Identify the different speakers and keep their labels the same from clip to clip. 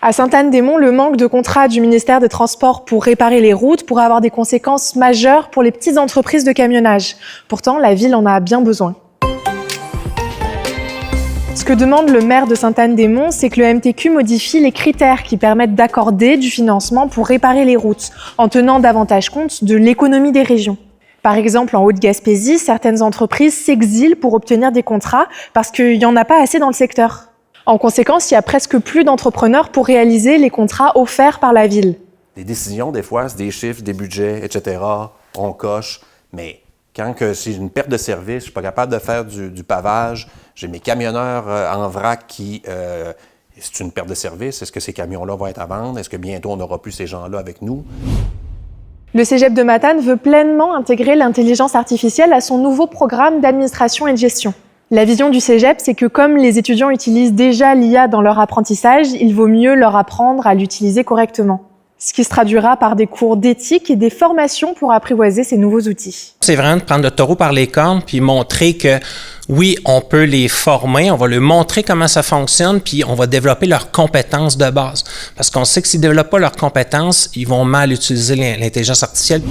Speaker 1: À Sainte-Anne-des-Monts, le manque de contrats du ministère des Transports pour réparer les routes pourrait avoir des conséquences majeures pour les petites entreprises de camionnage. Pourtant, la ville en a bien besoin. Ce que demande le maire de Sainte-Anne-des-Monts, c'est que le MTQ modifie les critères qui permettent d'accorder du financement pour réparer les routes, en tenant davantage compte de l'économie des régions. Par exemple, en Haute-Gaspésie, certaines entreprises s'exilent pour obtenir des contrats parce qu'il n'y en a pas assez dans le secteur. En conséquence, il y a presque plus d'entrepreneurs pour réaliser les contrats offerts par la ville.
Speaker 2: Les décisions, des fois, c'est des chiffres, des budgets, etc. On coche, mais quand c'est une perte de service, je ne suis pas capable de faire du pavage, j'ai mes camionneurs en vrac qui... c'est une perte de service. Est-ce que ces camions-là vont être à vendre? Est-ce que bientôt on n'aura plus ces gens-là avec nous?
Speaker 1: Le Cégep de Matane veut pleinement intégrer l'intelligence artificielle à son nouveau programme d'administration et de gestion. La vision du Cégep, c'est que comme les étudiants utilisent déjà l'IA dans leur apprentissage, il vaut mieux leur apprendre à l'utiliser correctement. Ce qui se traduira par des cours d'éthique et des formations pour apprivoiser ces nouveaux outils.
Speaker 3: C'est vraiment de prendre le taureau par les cornes puis montrer que oui, on peut les former, on va leur montrer comment ça fonctionne puis on va développer leurs compétences de base. Parce qu'on sait que s'ils ne développent pas leurs compétences, ils vont mal utiliser l'intelligence artificielle.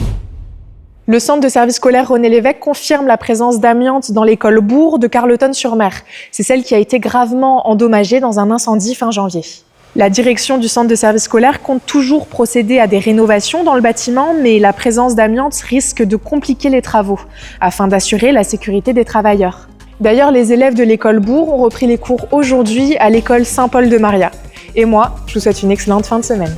Speaker 1: Le centre de service scolaire René Lévesque confirme la présence d'amiante dans l'école Bourg de Carleton-sur-Mer. C'est celle qui a été gravement endommagée dans un incendie fin janvier. La direction du centre de service scolaire compte toujours procéder à des rénovations dans le bâtiment, mais la présence d'amiante risque de compliquer les travaux, afin d'assurer la sécurité des travailleurs. D'ailleurs, les élèves de l'école Bourg ont repris les cours aujourd'hui à l'école Saint-Paul de Maria. Et moi, je vous souhaite une excellente fin de semaine.